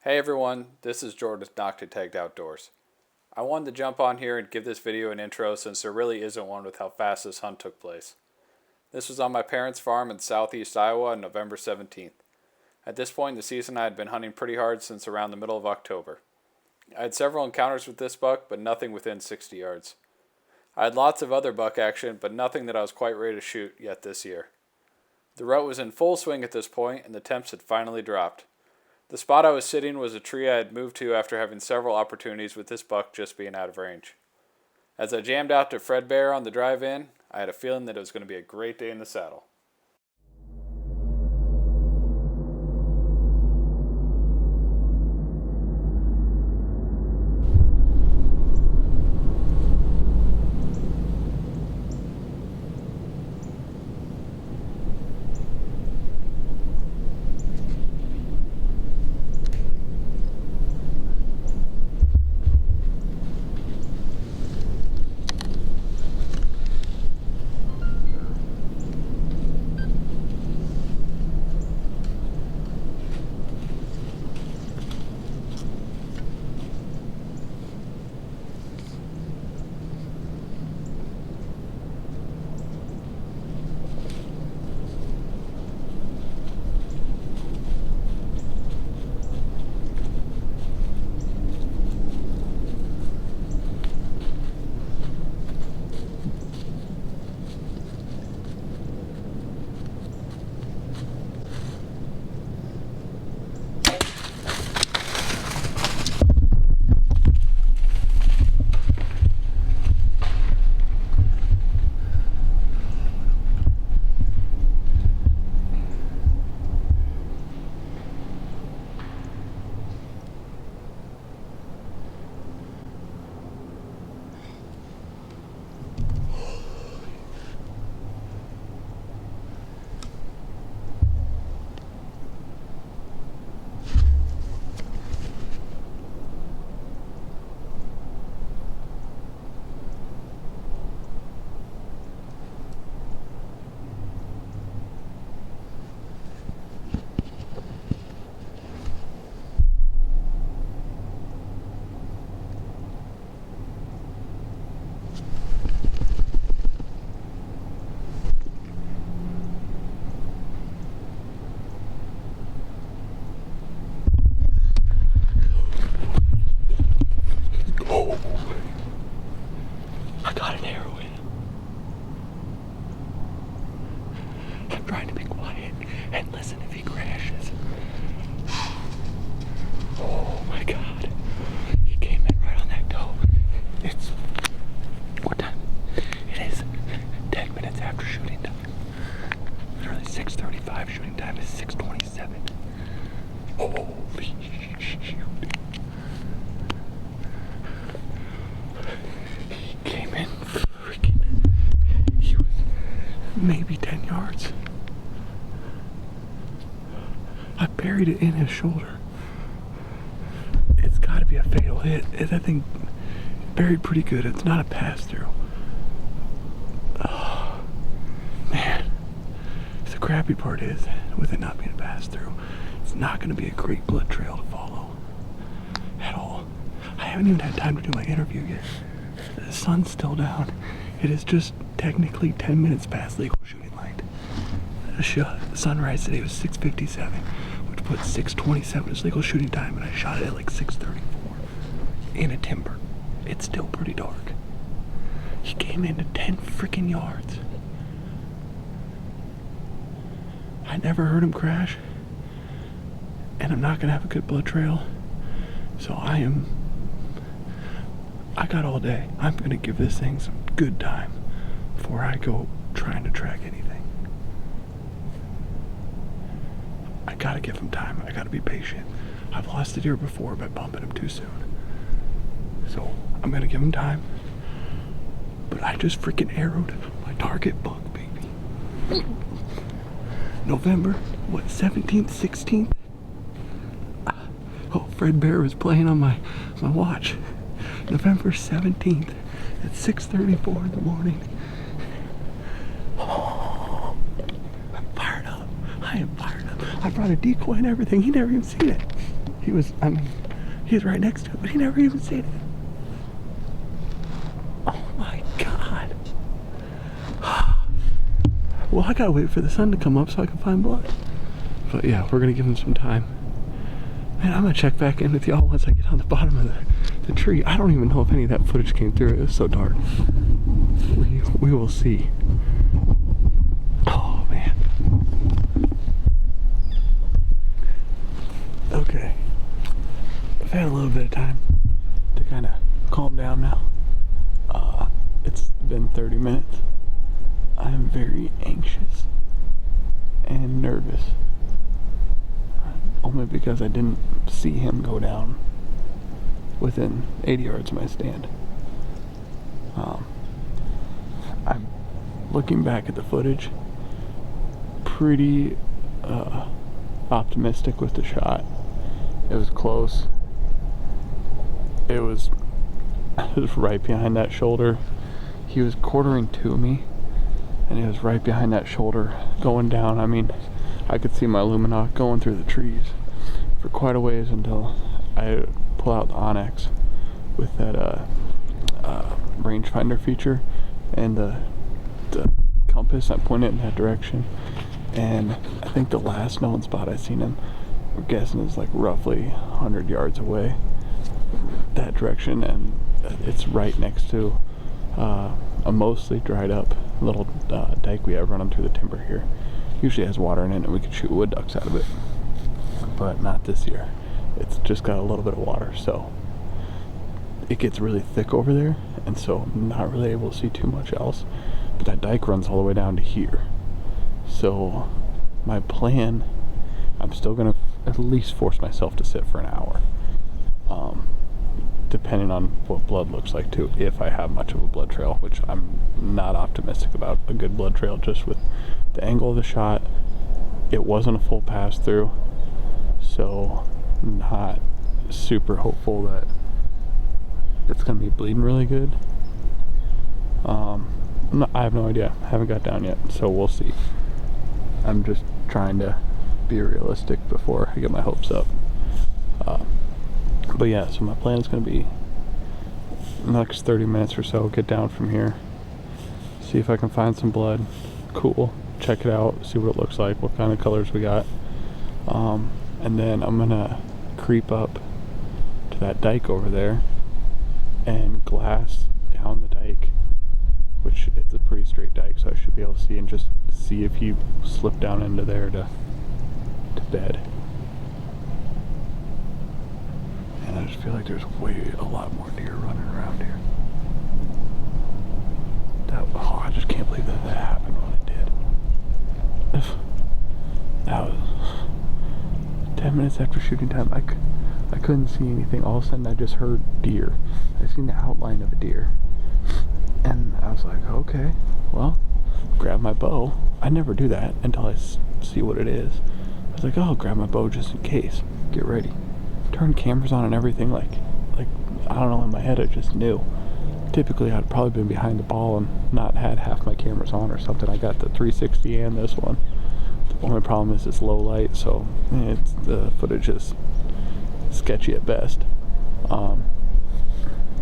Hey everyone, this is Jordan with Nocta Tagged Outdoors. I wanted to jump on here and give this video an intro since there really isn't one with how fast this hunt took place. This was on my parents' farm in southeast Iowa on November 17th. At this point in the season I had been hunting pretty hard since around the middle of October. I had several encounters with this buck, but nothing within 60 yards. I had lots of other buck action, but nothing that I was quite ready to shoot yet this year. The rut was in full swing at this point and the temps had finally dropped. The spot I was sitting was a tree I had moved to after having several opportunities with this buck just being out of range. As I jammed out to Fred Bear on the drive in, I had a feeling that it was going to be a great day in the saddle. I got an arrow in him. I'm trying to be quiet and listen if he crashes. Oh my God. He came in right on that toe. It's, what time? It is 10 minutes after shooting time. Literally 6:35, shooting time is 6:27. Holy shoot. Came in freaking, he was maybe 10 yards. I buried it in his shoulder. It's gotta be a fatal hit. That thing buried pretty good. It's not a pass through. Oh, man. The crappy part is, with it not being a pass through, it's not gonna be a great blood trail to follow at all. I haven't even had time to do my interview yet. The sun's still down. It is just technically 10 minutes past legal shooting light. The sunrise today was 6:57, which puts 6:27 as legal shooting time, and I shot it at like 6:34 in a timber. It's still pretty dark. He came into 10 freaking yards. I never heard him crash, and I'm not gonna have a good blood trail, so I got all day. I'm gonna give this thing some good time before I go trying to track anything. I gotta give him time. I gotta be patient. I've lost a deer before by bumping him too soon. So I'm gonna give him time. But I just freaking arrowed my target buck, baby. November, 17th, 16th? Oh, Fred Bear was playing on my watch. November 17th at 6:34 in the morning. Oh, I'm fired up. I am fired up. I brought a decoy and everything. He never even seen it. He was, I mean, he was right next to it, but he never even said it. Oh my God. Well, I gotta wait for the sun to come up so I can find blood. But yeah, we're gonna give him some time. Man, I'm gonna check back in with y'all once I get on the bottom of the tree. I don't even know if any of that footage came through. It was so dark. We will see. Oh man. Okay. I've had a little bit of time to kind of calm down now. It's been 30 minutes. I am very anxious and nervous. Only because I didn't see him go down within 80 yards of my stand. I'm looking back at the footage, pretty optimistic with the shot. It was close. It was right behind that shoulder. He was quartering to me, and it was right behind that shoulder going down. I mean, I could see my Luminoc going through the trees for quite a ways until I pull out the Onyx with that rangefinder feature and the compass. I point it in that direction, and I think the last known spot I seen him, we're guessing, is like roughly 100 yards away that direction, and it's right next to a mostly dried up little dike we have running through the timber here. Usually has water in it and we can shoot wood ducks out of it, but not this year. It's just got a little bit of water, so it gets really thick over there, and so I'm not really able to see too much else. But that dike runs all the way down to here, so my plan, I'm still gonna at least force myself to sit for an hour, depending on what blood looks like too, if I have much of a blood trail, which I'm not optimistic about a good blood trail just with the angle of the shot. It wasn't a full pass through, so not super hopeful that it's gonna be bleeding really good. I have no idea. I haven't got down yet, so we'll see. I'm just trying to be realistic before I get my hopes up. But yeah, so my plan is going to be in the next 30 minutes or so, get down from here, see if I can find some blood. Cool. Check it out, see what it looks like, what kind of colors we got. And then I'm going to creep up to that dike over there and glass down the dike, which it's a pretty straight dike, so I should be able to see, and just see if he slipped down into there to bed. And I just feel like there's a lot more deer running around here. I just can't believe that happened when it did. That was 10 minutes after shooting time. I couldn't see anything. All of a sudden I just heard deer. I seen the outline of a deer. And I was like, okay, well, grab my bow. I never do that until I see what it is. I was like, oh, grab my bow just in case. Get ready. Turn cameras on and everything, like I don't know, in my head I just knew. Typically I'd probably been behind the ball and not had half my cameras on or something. I got the 360 and this one. The only problem is it's low light, so the footage is sketchy at best.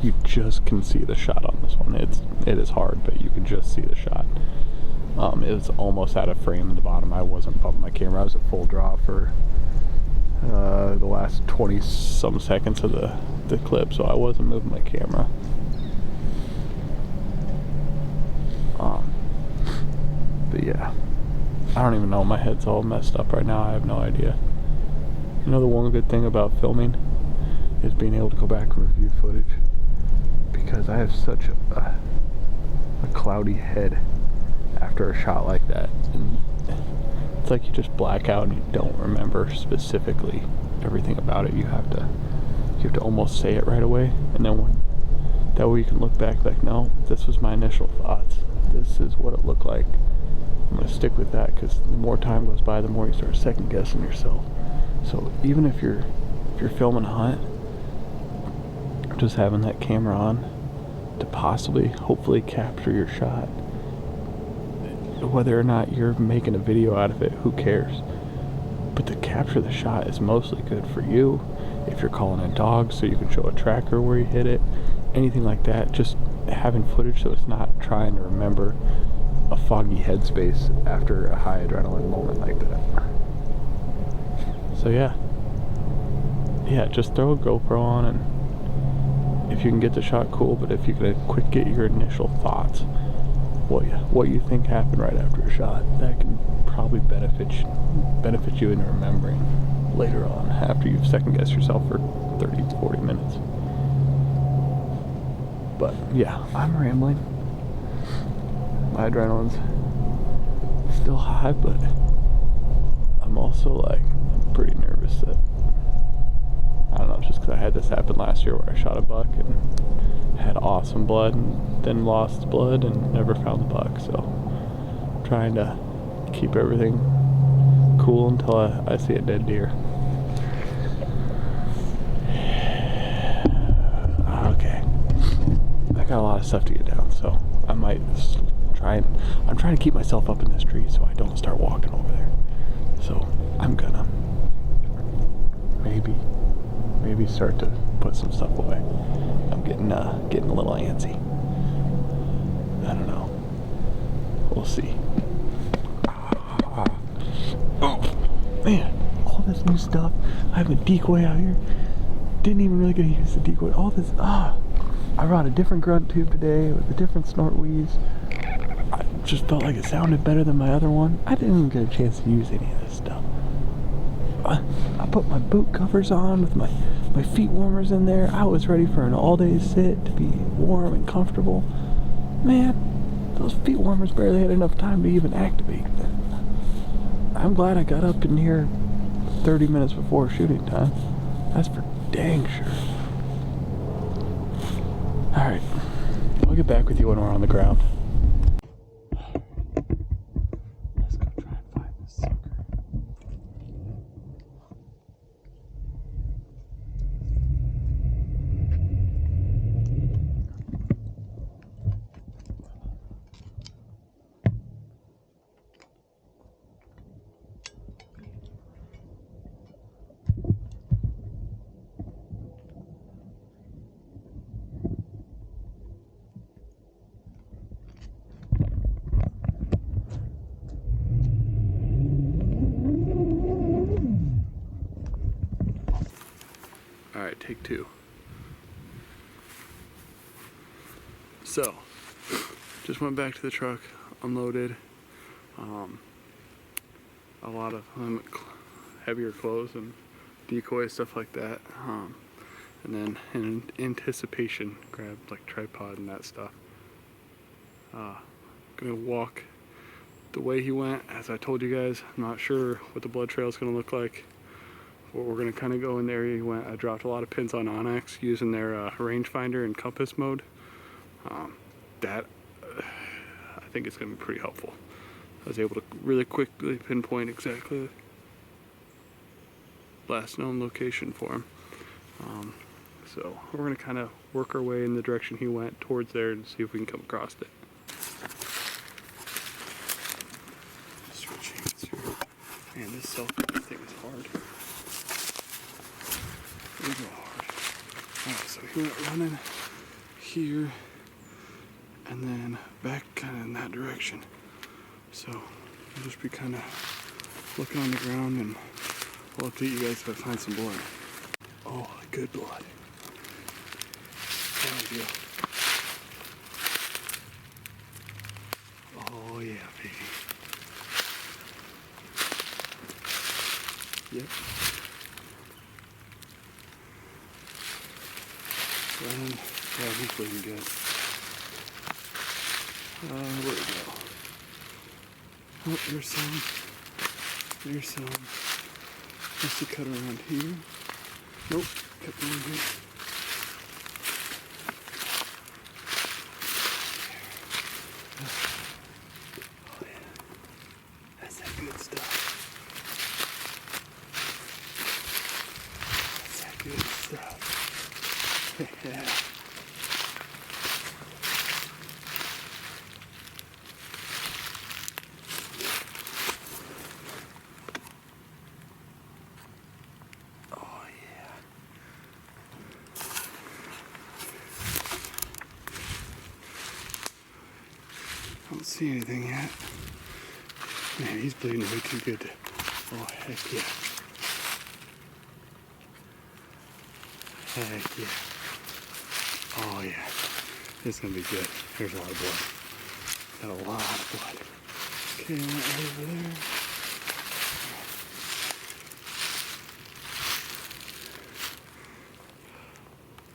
You just can see the shot on this one. It is hard, but you can just see the shot. It's almost out of frame in the bottom. I wasn't bumping my camera. I was at full draw for the last 20 some seconds of the clip, so I wasn't moving my camera. But yeah, I don't even know. My head's all messed up right now. I have no idea. You know, the one good thing about filming is being able to go back and review footage, because I have such a cloudy head after a shot like that, and it's like you just black out and you don't remember specifically everything about it. You have to almost say it right away, and then that way you can look back like, no, this was my initial thoughts. This is what it looked like. I'm gonna stick with that, because the more time goes by, the more you start second guessing yourself. So even if you're filming a hunt, just having that camera on to possibly, hopefully capture your shot. Whether or not you're making a video out of it, who cares? But to capture the shot is mostly good for you if you're calling in dogs so you can show a tracker where you hit it, anything like that. Just having footage so it's not trying to remember a foggy headspace after a high adrenaline moment like that. So yeah, just throw a GoPro on, and if you can get the shot, cool, but if you could quick get your initial thoughts, what you think happened right after a shot, that can probably benefit you in remembering later on after you've second guessed yourself for 30 to 40 minutes. But yeah, I'm rambling. My adrenaline's still high, but I'm also like pretty nervous that, I don't know, just because I had this happen last year where I shot a buck and had awesome blood and then lost blood and never found the buck. So I'm trying to keep everything cool until I see a dead deer. Okay, I got a lot of stuff to get down, so I might I'm trying to keep myself up in this tree so I don't start walking over there. So I'm gonna maybe start to put some stuff away. I'm getting a little antsy. I don't know. We'll see. Oh man, all this new stuff. I have a decoy out here. Didn't even really get to use the decoy. All this. I brought a different grunt tube today with a different snort wheeze. I just felt like it sounded better than my other one. I didn't even get a chance to use any of this stuff. I put my boot covers on with my feet warmers in there. I was ready for an all-day sit to be warm and comfortable. Man, those feet warmers barely had enough time to even activate. I'm glad I got up in here 30 minutes before shooting time. That's for dang sure. Alright, I'll get back with you when we're on the ground. Let's go try and find this sucker. Alright, take two. So, just went back to the truck, unloaded a lot of heavier clothes and decoys, stuff like that. And then in anticipation, grabbed like tripod and that stuff. Gonna walk the way he went, as I told you guys. I'm not sure what the blood trail is gonna look like. We're going to kind of go in the area he went. I dropped a lot of pins on Onyx using their rangefinder and compass mode. That I think it's going to be pretty helpful. I was able to really quickly pinpoint exactly the last known location for him. So we're going to kind of work our way in the direction he went towards there and see if we can come across it. Switch hands here. Man, this selfie thing is hard. Hard. Alright, so he went running here and then back kind of in that direction. So I'll just be kind of looking on the ground and I'll update you guys if I find some blood. Oh, good blood. There we go. Oh yeah, baby. Yep. Yeah, he's looking good. Where'd it go? Oh, there's some. There's some. Must have cut around here. Nope, kept going here. Oh yeah, that's that good stuff. That's that good stuff. Yeah. Oh yeah. don't see anything yet. Man, he's bleeding way too good to... Oh, heck yeah. Heck yeah. Oh, yeah. This is going to be good. There's a lot of blood. Got a lot of blood. Okay, right over there.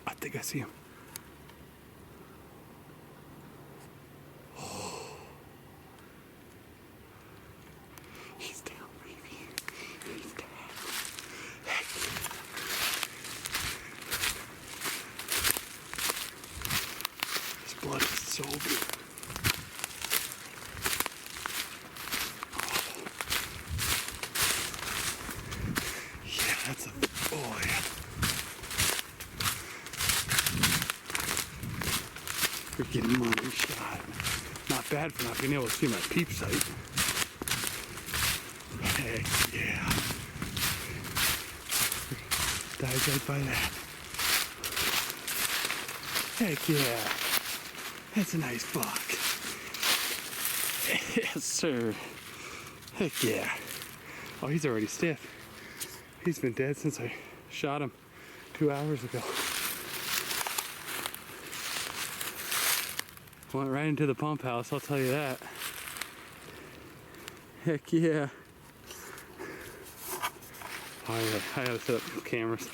I think I see him. He's down, baby. He's down. Heck yeah. This blood is so good. Yeah, that's a... Oh, yeah. Freaking money shot. Not bad for not being able to see my peep sight. Heck yeah. Died right by that. Heck yeah. That's a nice buck. Yes, sir. Heck yeah. Oh, he's already stiff. He's been dead since I shot him 2 hours ago. Went right into the pump house, I'll tell you that. Heck yeah. Oh, yeah. I gotta set up cameras.